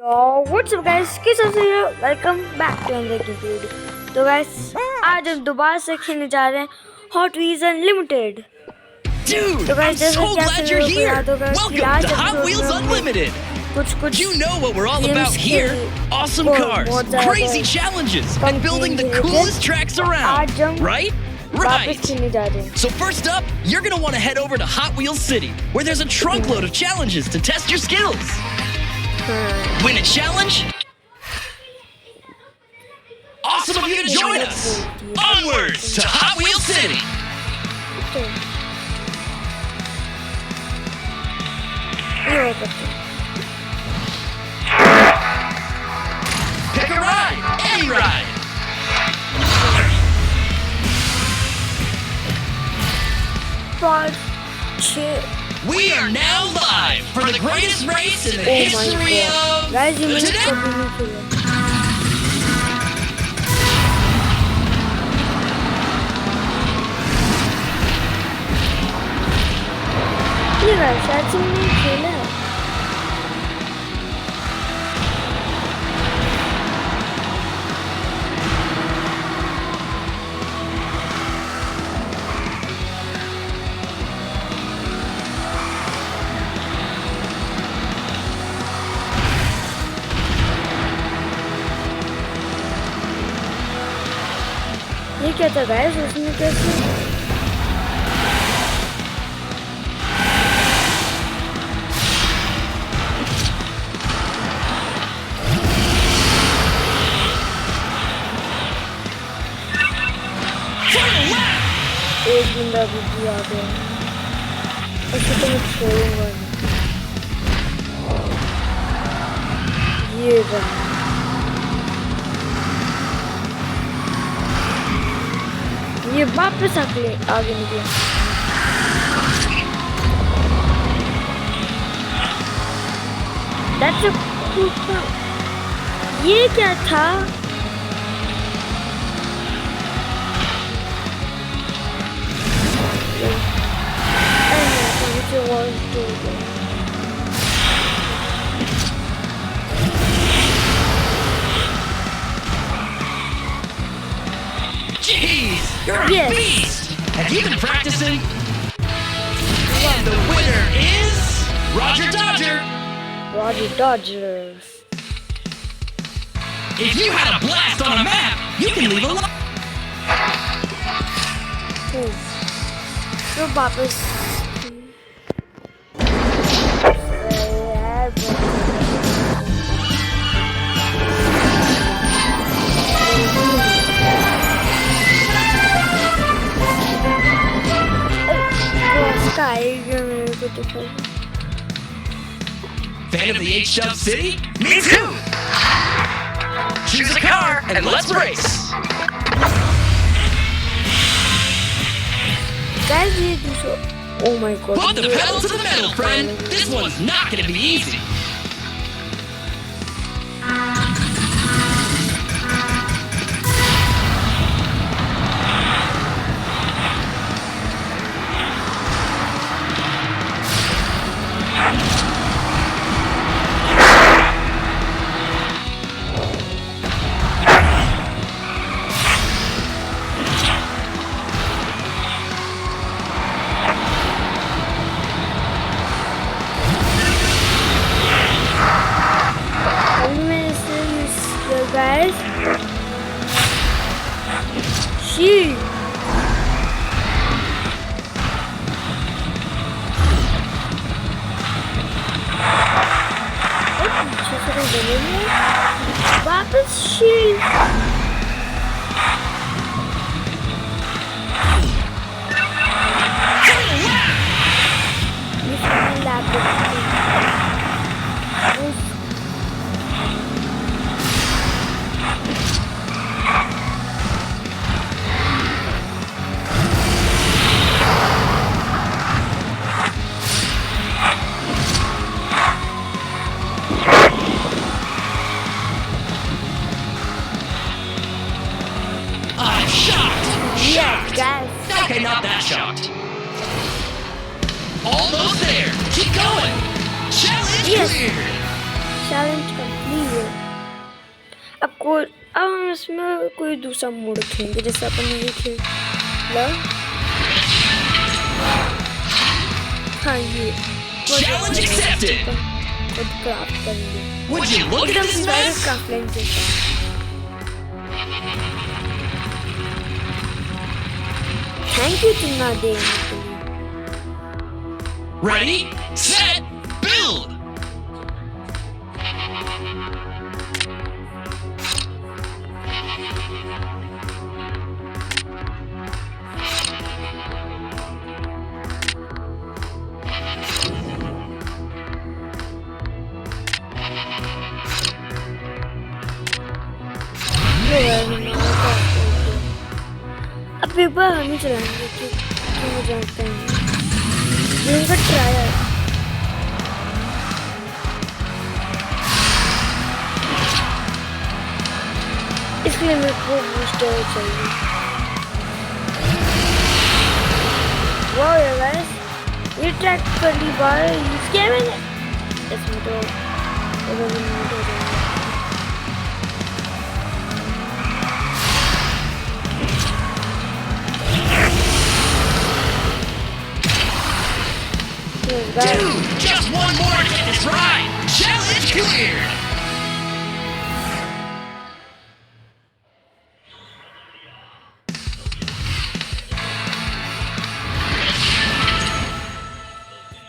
Yo, what's up guys? कैसे हो you? Welcome back to another video. तो guys, आज हम दोबारा से खेलने जा रहे हैं Hot Wheels Unlimited. Dude, तो guys, I'm जैसे so कि आप glad सभी you're लोगों को here. याद होगा कि Welcome last to Hot episode Wheels में हमने Unlimited. कुछ You know what we're all games about here. खेले Awesome और cars, बहुत ज़्यादा crazy challenges, fun and building the खेले थे। coolest tracks around. आज हम Right? वापस Right. खेलने जा रहे हैं। So first up, you're going to want to head over to Hot Wheels City, where there's a trunkload of challenges to test your skills. Win a challenge? Awesome of you to join us. Onwards to Hot Wheels City. तो ये हो सकता है। Pick a ride, any ride. पाँच छः We are now live for the greatest race in the Oh my history God. of Guys, ये मैंने today. कभी नहीं खेला। ये guys, शायद से मैंने ये खेला है। ये क्या था गाइस, उसमें कैसे एक बंदा भी आ गया, ऐसे तो मैं छोड़ूंगा नहीं। ये रहा, ये वापस आगे निकला। That's a cool car. ये क्या था? Jeez, you're a Yes. beast! Have you been practicing? And the winner is Roger Dodger. Roger Dodger. If you had a blast on a map, you can leave a like. तो वापस Fan of the H-Dub City? Me too! Choose a car and let's race! Guys, ये दूसरा, oh my god, Put the pedal to the metal, friend! This one's not gonna be easy! guys, she वापस shield Shocked! guys. Okay, not that shocked. Almost there. Keep going. लीजिए। अब हम इसमें कोई दूसरा mode खेलेंगे जैसे अपन ये खेला। हाँ ये Challenge accepted. खुद क्राफ्ट करेंगे। Would you look at एकदम this direct mess? Craft line जैसा। थैंक यू चुनना देने के लिए। Ready, set, build. अब पेपर हम ही चलाएंगे क्यों मुझे आता है इनका ट्रायल। इसलिए मेरे को बूस्टर चाहिए। वाह यार गाइस ये ट्रैक पहली बार यूज किया मैंने। इसमें तो हो जाएगा। Dude, just one more to get this right. Challenge cleared.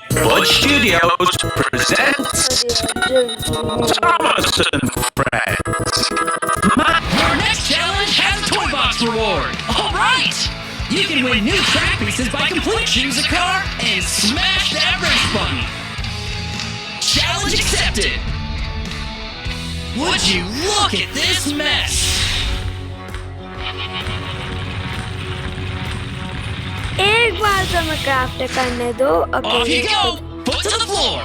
Bud Studios presents Thomas and Friends. Your next challenge has a toy box reward. All right. You can win new track pieces by completing choose a car and smash that race button. Challenge accepted. Would you look at this mess? एक बार तो मैं craft करने दो। Off you go. Foot to the floor.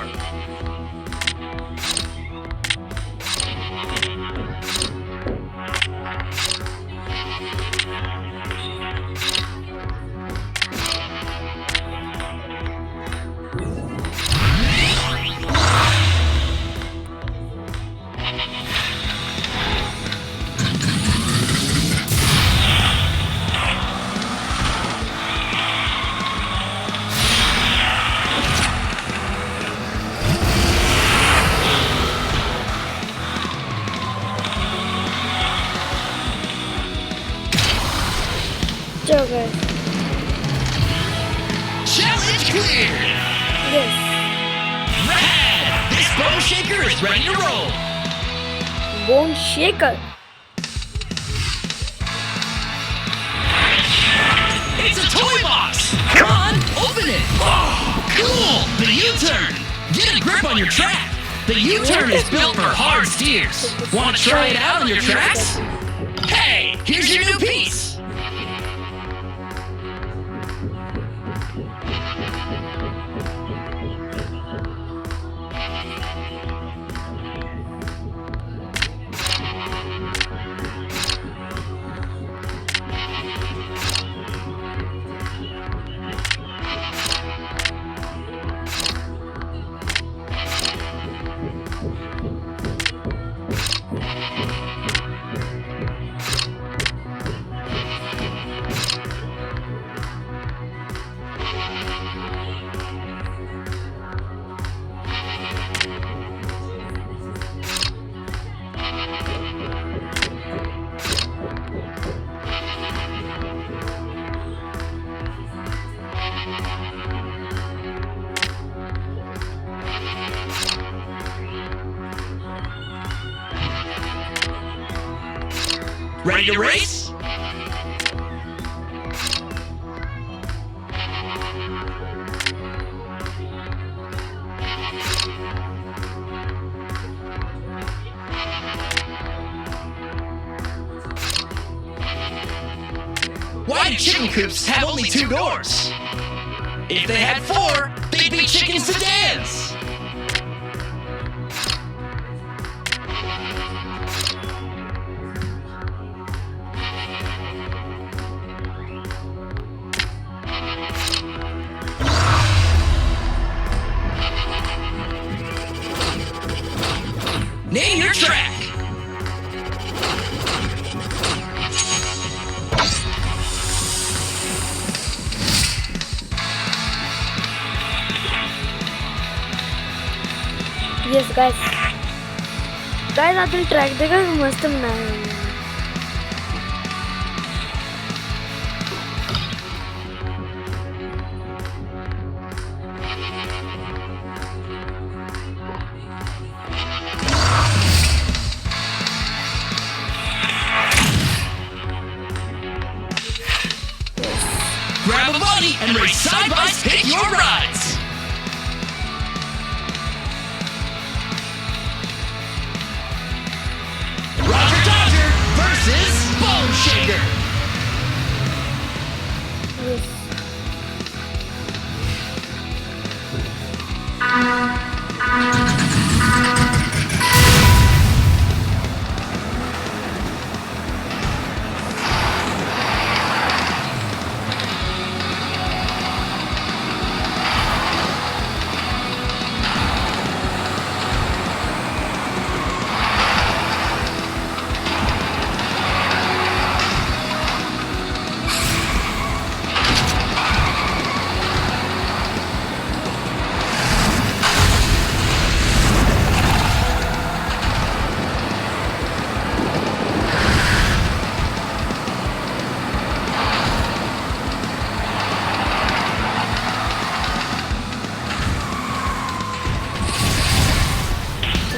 चलो Challenge cleared. Yes Rad! This bone shaker is ready to roll. Bone shaker. It's a toy box. Come on, open it. Oh, cool. The U-turn. Get a grip on your track. The U-turn is built for hard steers. Want to try it out on your tracks? Hey, here's your new piece. Ready to race? Why do chicken coops have only 2 doors? If they had 4, they'd be chicken sedans. Name your track. Guys आपने track देखा मस्त बनाया है Grab a buddy and race side by side. Pick your rides. Roger Dodger versus Bone Shaker.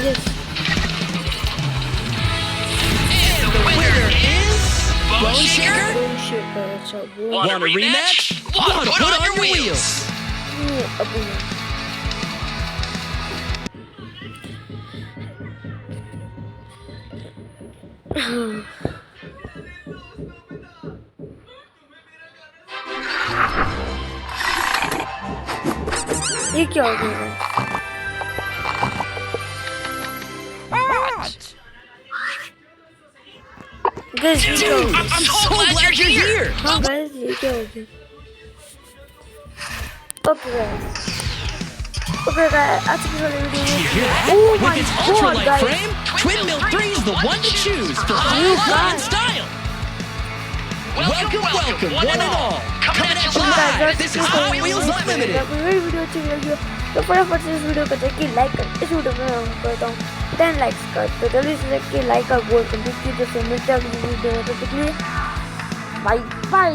Yes. And the winner is Bone Shaker. अच्छा वो Want a rematch? Want to put on your wheels? ये अभी ये क्या हो गया guys ये क्या हो Dude, गया I'm so glad you're here. हाँ गाइस ये क्या हो गया ओके गाइस आज की वाली video You hear that? Oh With my its God, ultralight guys. frame, Twin Mill 3 is the one to choose for You fun guys. style. Welcome, one and all. Coming at you guys, live. that's This it is for Hot this Wheels video. Unlimited. अगर मेरी video अच्छी लगी हो तो फटाफट से इस video को देखिए लाइक कर इस वीडियो में मैं करता हूँ 10 लाइक्स कर तो जल्दी से देखिए लाइक का गोल कंप्लीट कीजिए फिर मिलते हैं अगली वीडियो में तो बाय बाय